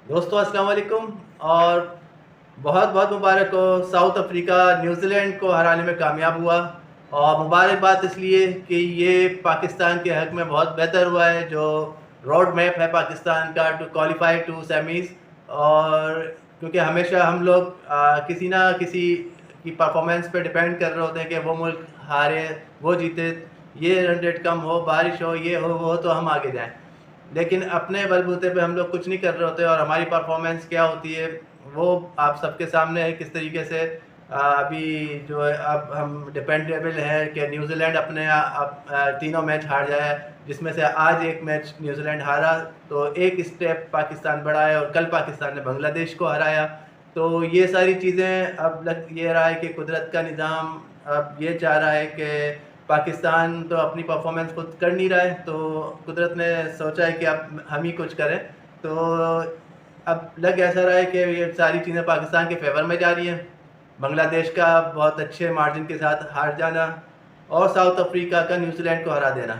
दोस्तों अस्सलाम वालेकुम। और बहुत बहुत मुबारक हो, साउथ अफ्रीका न्यूजीलैंड को हराने में कामयाब हुआ। और मुबारकबाद इसलिए कि ये पाकिस्तान के हक में बहुत बेहतर हुआ है। जो रोड मैप है पाकिस्तान का टू क्वालिफाई टू सेमीज़, और क्योंकि हमेशा हम लोग किसी ना किसी की परफॉर्मेंस पे डिपेंड कर रहे होते हैं कि वो मुल्क हारे, वो जीते, ये रन रेट कम हो, बारिश हो, ये हो, वो हो, तो हम आगे जाएं। लेकिन अपने बलबूते पे हम लोग कुछ नहीं कर रहे होते, और हमारी परफॉर्मेंस क्या होती है वो आप सबके सामने है। किस तरीके से अभी जो है अब हम डिपेंडेबल हैं कि न्यूजीलैंड अपने तीनों मैच हार जाए, जिसमें से आज एक मैच न्यूजीलैंड हारा, तो एक स्टेप पाकिस्तान बढ़ा है। और कल पाकिस्तान ने बांग्लादेश को हराया। तो ये सारी चीज़ें अब लग ये रहा है कि कुदरत का निज़ाम अब ये चाह रहा है कि पाकिस्तान तो अपनी परफॉर्मेंस खुद कर नहीं रहा है, तो कुदरत ने सोचा है कि अब हम ही कुछ करें। तो अब लग ऐसा रहा है कि ये सारी चीज़ें पाकिस्तान के फेवर में जा रही हैं। बांग्लादेश का बहुत अच्छे मार्जिन के साथ हार जाना, और साउथ अफ्रीका का न्यूजीलैंड को हरा देना।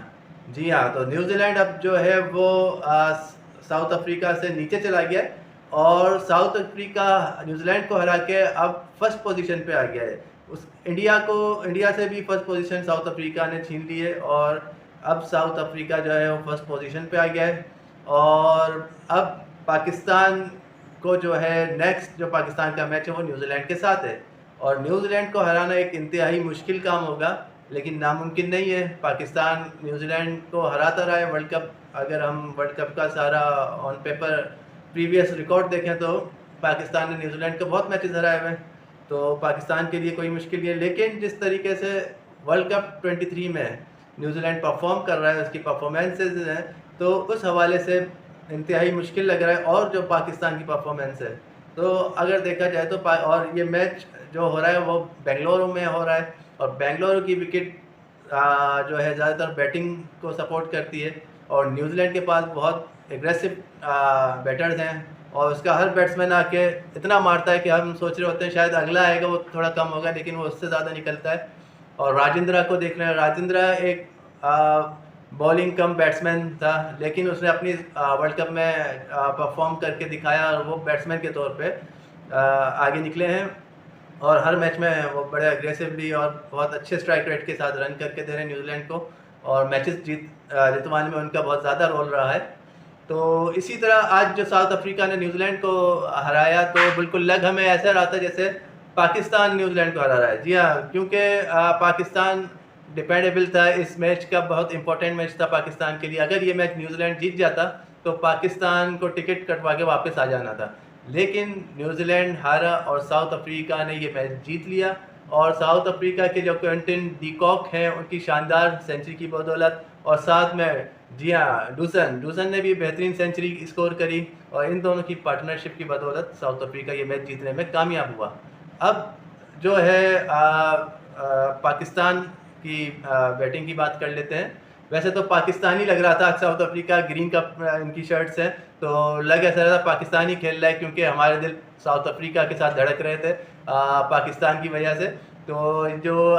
जी हाँ, तो न्यूजीलैंड अब जो है वो साउथ अफ्रीका से नीचे चला गया है, और साउथ अफ्रीका न्यूजीलैंड को हरा के अब फर्स्ट पोजीशन पे आ गया है। उस इंडिया से भी फर्स्ट पोजीशन साउथ अफ्रीका ने छीन ली है, और अब साउथ अफ्रीका जो है वो फर्स्ट पोजीशन पे आ गया है। और अब पाकिस्तान को जो है नेक्स्ट जो पाकिस्तान का मैच है वो न्यूजीलैंड के साथ है। और न्यूजीलैंड को हराना एक इंतहाई मुश्किल काम होगा, लेकिन नामुमकिन नहीं है। पाकिस्तान न्यूजीलैंड को हराता रहा है वर्ल्ड कप। अगर हम वर्ल्ड कप का सारा ऑन पेपर प्रीवियस रिकॉर्ड देखें तो पाकिस्तान ने न्यूजीलैंड को बहुत मैचेस हराए हुए हैं, तो पाकिस्तान के लिए कोई मुश्किल नहीं है। लेकिन जिस तरीके से वर्ल्ड कप 23 में न्यूजीलैंड परफॉर्म कर रहा है, उसकी परफॉर्मेंसेज हैं, तो उस हवाले से इंतहाई मुश्किल लग रहा है। और जो पाकिस्तान की परफॉर्मेंस है, तो अगर देखा जाए तो और ये मैच जो हो रहा है वो बेंगलुरु में हो रहा है, और बेंगलुरु की विकेट जो है ज़्यादातर बैटिंग को सपोर्ट करती है। और न्यूजीलैंड के पास बहुत एग्रेसिव बैटर्स हैं, और उसका हर बैट्समैन आके इतना मारता है कि हम सोच रहे होते हैं शायद अगला आएगा वो थोड़ा कम होगा, लेकिन वो उससे ज़्यादा निकलता है। और राजेंद्र को देख रहे हैं, राजेंद्र एक बॉलिंग कम बैट्समैन था, लेकिन उसने अपनी वर्ल्ड कप में परफॉर्म करके दिखाया, और वो बैट्समैन के तौर पे आगे निकले हैं। और हर मैच में वो बड़े अग्रेसिवली और बहुत अच्छे स्ट्राइक रेट के साथ रन करके दे रहे हैं न्यूजीलैंड को, और मैचेस जितवाने में उनका बहुत ज़्यादा रोल रहा है। तो इसी तरह आज जो साउथ अफ्रीका ने न्यूजीलैंड को हराया, तो बिल्कुल लग हमें ऐसा रहा था जैसे पाकिस्तान न्यूजीलैंड को हरा रहा है। जी हाँ, क्योंकि पाकिस्तान डिपेंडेबल था। इस मैच का बहुत इंपॉर्टेंट मैच था पाकिस्तान के लिए। अगर ये मैच न्यूजीलैंड जीत जाता तो पाकिस्तान को टिकट कटवा के वापस आ जाना था, लेकिन न्यूजीलैंड हारा और साउथ अफ्रीका ने ये मैच जीत लिया। और साउथ अफ्रीका के जो क्विंटन डीकॉक हैं, उनकी शानदार सेंचुरी की बदौलत, और साथ में जी हाँ डूसन ने भी बेहतरीन सेंचुरी स्कोर करी, और इन दोनों की पार्टनरशिप की बदौलत साउथ अफ्रीका ये मैच जीतने में कामयाब हुआ। अब जो है पाकिस्तान की बैटिंग की बात कर लेते हैं। वैसे तो पाकिस्तानी लग रहा था, साउथ अफ्रीका ग्रीन कप इनकी शर्ट्स हैं, तो लग ऐसा रहा था पाकिस्तानी खेल रहा है, क्योंकि हमारे दिल साउथ अफ्रीका के साथ धड़क रहे थे पाकिस्तान की वजह से। तो जो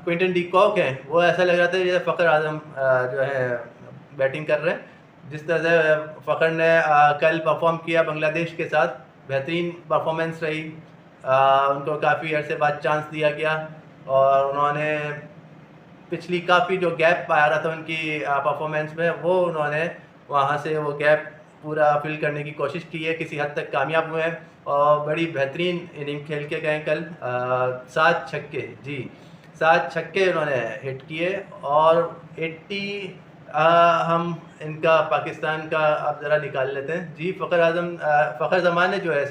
क्विंटन डी कॉक हैं, वो ऐसा लग रहा था जैसे फ़खर आज़म जो है बैटिंग कर रहे हैं। जिस तरह से फ़खर ने कल परफॉर्म किया बांग्लादेश के साथ, बेहतरीन परफॉर्मेंस रही। उनको काफ़ी अरसे बाद चांस दिया गया, और उन्होंने पिछली काफ़ी जो गैप आ रहा था उनकी परफॉर्मेंस में, वो उन्होंने वहाँ से वो गैप पूरा फिल करने की कोशिश की है, किसी हद तक कामयाब हुए हैं, और बड़ी बेहतरीन इनिंग खेल के गए कल। 7 छक्के, जी 7 छक्के उन्होंने हिट किए। और 80 हम इनका पाकिस्तान का अब ज़रा निकाल लेते हैं। जी फ़खर जमान ने जो है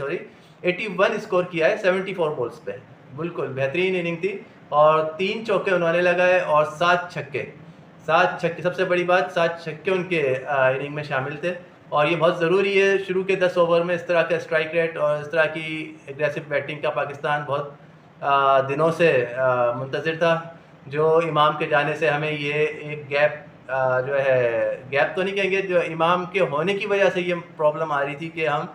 81 स्कोर किया है 74 बॉल्स पे। बिल्कुल बेहतरीन इनिंग थी, और 3 चौके उन्होंने लगाए और 7 छक्के। 7 छक्के, सबसे बड़ी बात 7 छक्के उनके इनिंग में शामिल थे। और ये बहुत ज़रूरी है, शुरू के 10 ओवर में इस तरह का स्ट्राइक रेट और इस तरह की एग्रेसिव बैटिंग का पाकिस्तान बहुत दिनों से मुंतज़िर था। जो इमाम के जाने से हमें ये एक गैप जो है, गैप तो नहीं कहेंगे, जो इमाम के होने की वजह से ये प्रॉब्लम आ रही थी कि हम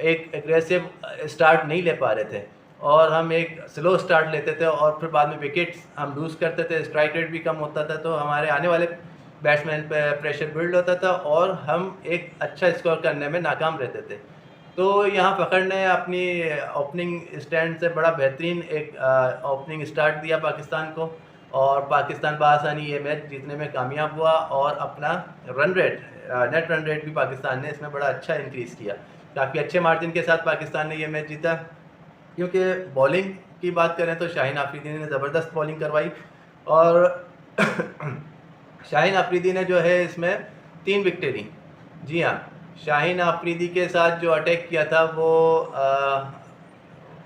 एक एग्रेसिव स्टार्ट नहीं ले पा रहे थे, और हम एक स्लो स्टार्ट लेते थे, और फिर बाद में विकेट्स हम लूज़ करते थे, स्ट्राइक रेट भी कम होता था, तो हमारे आने वाले बैट्समैन पे प्रेशर बिल्ड होता था, और हम एक अच्छा स्कोर करने में नाकाम रहते थे। तो यहाँ फ़खर ने अपनी ओपनिंग स्टैंड से बड़ा बेहतरीन एक ओपनिंग स्टार्ट दिया पाकिस्तान को, और पाकिस्तान बआसानी ये मैच जीतने में कामयाब हुआ, और अपना run rate, net run rate भी पाकिस्तान ने इसमें बड़ा अच्छा इंक्रीज़ किया। काफ़ी अच्छे मार्जिन के साथ पाकिस्तान ने ये मैच जीता। क्योंकि बॉलिंग की बात करें तो शाहीन आफरीदी ने ज़बरदस्त बॉलिंग करवाई, और शाहीन आफरीदी ने जो है इसमें 3 विकेटें ली। जी हाँ, शाहीन आफरीदी के साथ जो अटैक किया था वो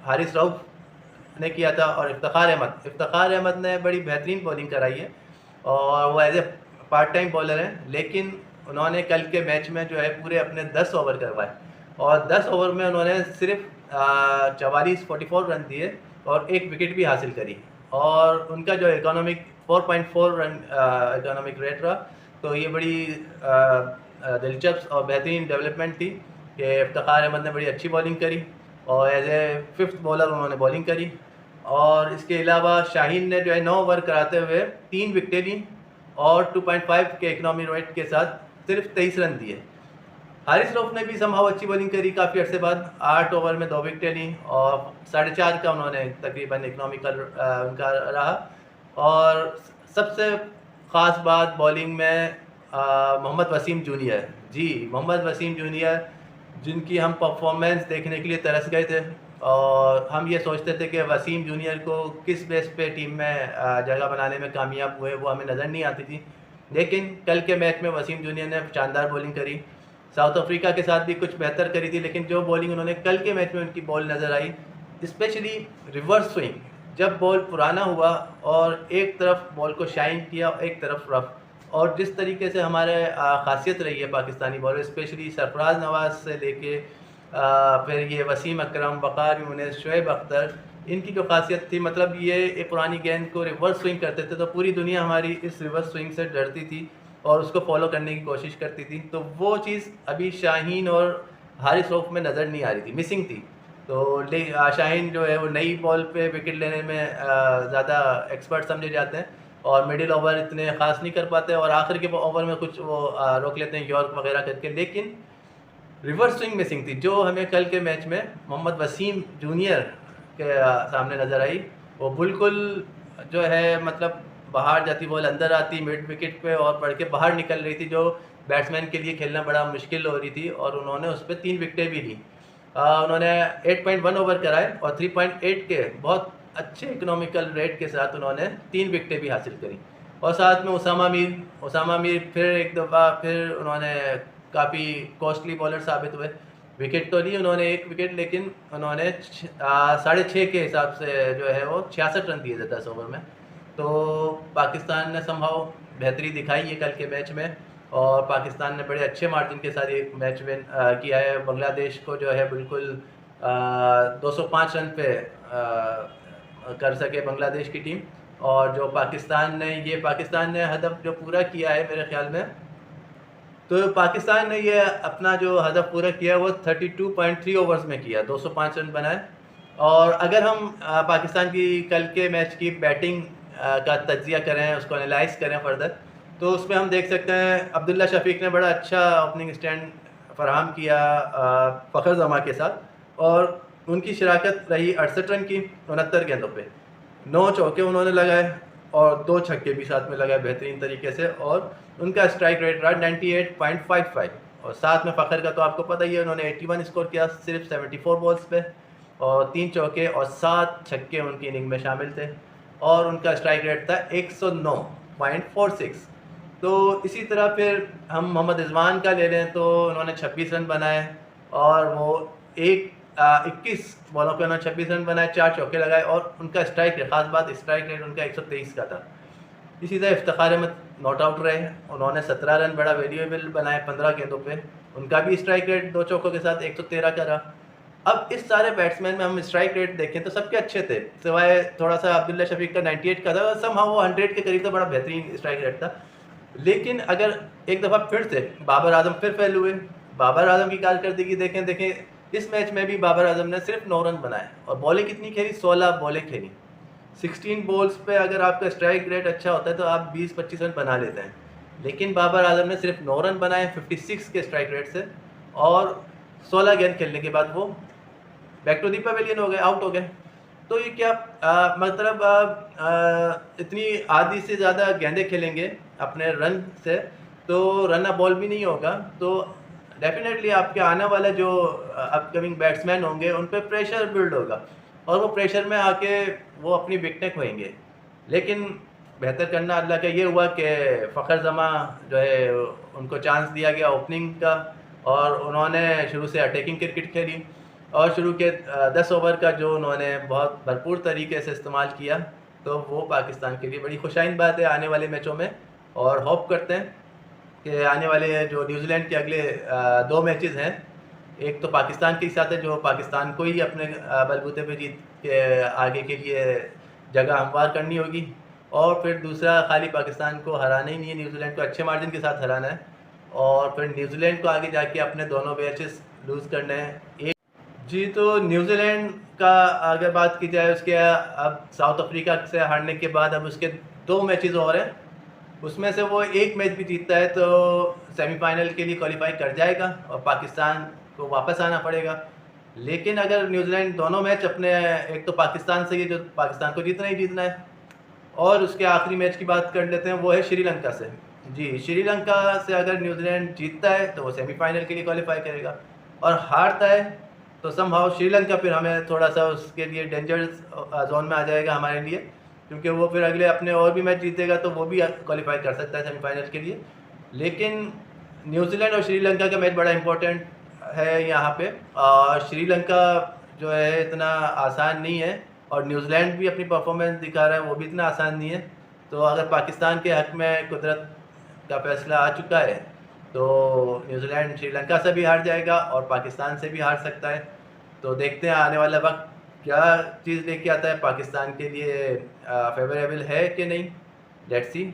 हारिस रऊफ ने किया था, और इफ्तिखार अहमद ने बड़ी बेहतरीन बॉलिंग कराई है, और वो as a part time bowler हैं। लेकिन उन्होंने कल के मैच में जो है पूरे अपने 10 ओवर करवाए, और 10 ओवर में उन्होंने सिर्फ 44 रन दिए और 1 विकेट भी हासिल करी, और उनका जो इकोनॉमिक 4.4 रन इकोनॉमिक रेट रहा। तो ये बड़ी दिलचस्प और बेहतरीन डेवलपमेंट थी कि इफ्तिखार अहमद ने बड़ी अच्छी बॉलिंग करी, और एज ए 5th बॉलर उन्होंने बॉलिंग करी। और इसके अलावा शाहीन ने जो है 9 ओवर कराते हुए 3 विकेटें ली, और 2.5 के इकनॉमी रेट के साथ सिर्फ 23 रन दिए। हारिस रऊफ ने भी समहाउ अच्छी बॉलिंग करी काफ़ी अर्से बाद, 8 ओवर में 2 विकेटें ली, और 4.5 का उन्होंने तकरीबन इकनॉमिकल उनका रहा। और सबसे ख़ास बात बॉलिंग में मोहम्मद वसीम जूनियर, जी मोहम्मद वसीम जूनियर, जिनकी हम परफॉर्मेंस देखने के लिए तरस गए थे, और हम ये सोचते थे कि वसीम जूनियर को किस बेस पे टीम में जगह बनाने में कामयाब हुए, वो हमें नज़र नहीं आती थी। लेकिन कल के मैच में वसीम जूनियर ने शानदार बॉलिंग करी, साउथ अफ्रीका के साथ भी कुछ बेहतर करी थी, लेकिन जो बॉलिंग उन्होंने कल के मैच में उनकी बॉल नज़र आई, स्पेशली रिवर्स स्विंग, जब बॉल पुराना हुआ और एक तरफ बॉल को शाइन किया, एक तरफ रफ, और जिस तरीके से हमारे खासियत रही है पाकिस्तानी बॉलर, स्पेशली सरफराज नवाज़ से लेके फिर ये वसीम अकरम, वक़ार यूनिस, शुएब अख्तर, इनकी जो खासियत थी, मतलब ये एक पुरानी गेंद को रिवर्स स्विंग करते थे, तो पूरी दुनिया हमारी इस रिवर्स स्विंग से डरती थी और उसको फॉलो करने की कोशिश करती थी। तो वो चीज़ अभी शाहीन और हारिस रऊफ में नज़र नहीं आ रही थी, मिसिंग थी। तो शाहीन जो है वो नई बॉल पे विकेट लेने में ज़्यादा एक्सपर्ट समझे जाते हैं, और मिडिल ओवर इतने ख़ास नहीं कर पाते, और आखिर के ओवर में कुछ वो रोक लेते हैं यॉर्क वगैरह करके। लेकिन रिवर्स स्विंग मिसिंग थी, जो हमें कल के मैच में मोहम्मद वसीम जूनियर के सामने नज़र आई। वो बिल्कुल जो है मतलब बाहर जाती बॉल अंदर आती मिड विकेट पे, और पड़ के बाहर निकल रही थी, जो बैट्समैन के लिए खेलना बड़ा मुश्किल हो रही थी, और उन्होंने उस पर 3 विकेटें भी ली। उन्होंने 8.1 ओवर कराए, और 3.8 के बहुत अच्छे इकोनॉमिकल रेट के साथ उन्होंने 3 विकेटें भी हासिल करी। और साथ में उसामा मीर फिर एक दफ़ा फिर उन्होंने काफ़ी कॉस्टली बॉलर साबित हुए। विकेट तो ली उन्होंने 1 विकेट, लेकिन उन्होंने 6.5 के हिसाब से जो है वो 66 रन दिए थे 10 ओवर में। तो पाकिस्तान ने समहाउ बेहतरी दिखाई है कल के मैच में, और पाकिस्तान ने बड़े अच्छे मार्जिन के साथ ये मैच विन किया है। बांग्लादेश को जो है बिल्कुल 205 रन पे कर सके बांग्लादेश की टीम, और जो पाकिस्तान ने हदफ जो पूरा किया है मेरे ख़्याल में, तो पाकिस्तान ने ये अपना जो हदफ पूरा किया वो 32.3 ओवर्स में किया, 205 रन बनाए। और अगर हम पाकिस्तान की कल के मैच की बैटिंग का तज्जिया करें, उसको एनालाइज करें फर्दर, तो उसमें हम देख सकते हैं अब्दुल्ला शफीक ने बड़ा अच्छा ओपनिंग स्टैंड फराहम किया फ़खर जमा के साथ, और उनकी शराकत रही 68 रन की 69 गेंदों पे, 9 चौके उन्होंने लगाए और 2 छक्के भी साथ में लगाए बेहतरीन तरीके से, और उनका स्ट्राइक रेट रहा 98.55। और साथ में फ़खर का तो आपको पता ही है, उन्होंने 81 स्कोर किया सिर्फ 74 बॉल्स पे, और 3 चौके और 7 छक्के उनकी इनिंग में शामिल थे, और उनका स्ट्राइक रेट था 109.46। तो इसी तरह फिर हम मोहम्मद रिजवान का ले लें तो उन्होंने 26 रन बनाए, और वो 21 बॉलों पे उन्होंने 26 रन बनाए, 4 चौके लगाए, और उनका स्ट्राइक रेट, ख़ास बात स्ट्राइक रेट उनका 123 का था। इसी तरह इफ्तिखार अहमद नॉट आउट रहे, उन्होंने 17 रन बड़ा वैल्यूएबल बनाए 15 गेंदों पे, उनका भी स्ट्राइक रेट 2 चौकों के साथ 113 का रहा। अब इस सारे बैट्समैन में हम स्ट्राइक रेट देखें तो सबके अच्छे थे, सिवाय थोड़ा सा अब्दुल्ला शफीक का 98 का था, समहाउ वो 100 के करीब था, बड़ा बेहतरीन स्ट्राइक रेट था। लेकिन अगर एक दफ़ा फिर से बाबर आजम फिर फेल हुए, बाबर आजम की कारकर्दगी देखें इस मैच में भी बाबर आजम ने सिर्फ 9 रन बनाए, और बॉलें कितनी खेली, 16 बॉलें खेली। 16 बॉल्स पे अगर आपका स्ट्राइक रेट अच्छा होता है तो आप 20-25 रन बना लेते हैं, लेकिन बाबर आजम ने सिर्फ 9 रन बनाए 56 के स्ट्राइक रेट से, और 16 गेंद खेलने के बाद वो बैक टू दी पवेलियन हो गए, आउट हो गए। तो ये क्या मतलब इतनी आधी से ज़्यादा गेंदें खेलेंगे अपने रन से, तो रन बॉल भी नहीं होगा, तो डेफिनेटली आपके आने वाले जो अपकमिंग बैट्समैन होंगे उन पे प्रेशर बिल्ड होगा और वो प्रेशर में आके वो अपनी विकेटें खोएंगे। लेकिन बेहतर करना अल्लाह का ये हुआ कि फ़खर जमा जो है उनको चांस दिया गया ओपनिंग का और उन्होंने शुरू से अटैकिंग क्रिकेट खेली और शुरू के 10 ओवर का जो उन्होंने बहुत भरपूर तरीके से इस्तेमाल किया, तो वो पाकिस्तान के लिए बड़ी खुशाइन बात है आने वाले मैचों में। और होप करते हैं कि आने वाले जो न्यूजीलैंड के अगले 2 मैचेस हैं, एक तो पाकिस्तान के साथ है जो पाकिस्तान को ही अपने बलबूते पे जीत के आगे के लिए जगह हमवार करनी होगी, और फिर दूसरा खाली पाकिस्तान को हराना ही नहीं है, न्यूजीलैंड को अच्छे मार्जिन के साथ हराना है और फिर न्यूजीलैंड को आगे जाके अपने दोनों मैचेस लूज़ करने हैं। एक जी, तो न्यूजीलैंड का अगर बात की जाए उसके अब साउथ अफ्रीका से हारने के बाद अब उसके 2 मैचेस और हैं, उसमें से वो एक मैच भी जीतता है तो सेमीफाइनल के लिए क्वालिफाई कर जाएगा और पाकिस्तान को वापस आना पड़ेगा। लेकिन अगर न्यूजीलैंड दोनों मैच अपने, एक तो पाकिस्तान से, ये जो पाकिस्तान को जीतना ही जीतना है, और उसके आखिरी मैच की बात कर लेते हैं, वो है श्रीलंका से। जी, श्रीलंका से अगर न्यूजीलैंड जीतता है तो वो सेमीफाइनल के लिए क्वालिफाई करेगा और हारता है तो समहाउ श्रीलंका फिर हमें थोड़ा सा उसके लिए डेंजरस जोन में आ जाएगा हमारे लिए, क्योंकि वो फिर अगले अपने और भी मैच जीतेगा तो वो भी क्वालिफाई कर सकता है सेमीफाइनल के लिए। लेकिन न्यूजीलैंड और श्रीलंका का मैच बड़ा इंपॉर्टेंट है यहाँ पे, और श्रीलंका जो है इतना आसान नहीं है और न्यूजीलैंड भी अपनी परफॉर्मेंस दिखा रहा है, वो भी इतना आसान नहीं है। तो अगर पाकिस्तान के हक़ में कुदरत का फैसला आ चुका है तो न्यूजीलैंड श्रीलंका से भी हार जाएगा और पाकिस्तान से भी हार सकता है। तो देखते हैं आने वाला वक्त क्या चीज़ लेके आता है, पाकिस्तान के लिए फेवरेबल है कि नहीं। Let's see.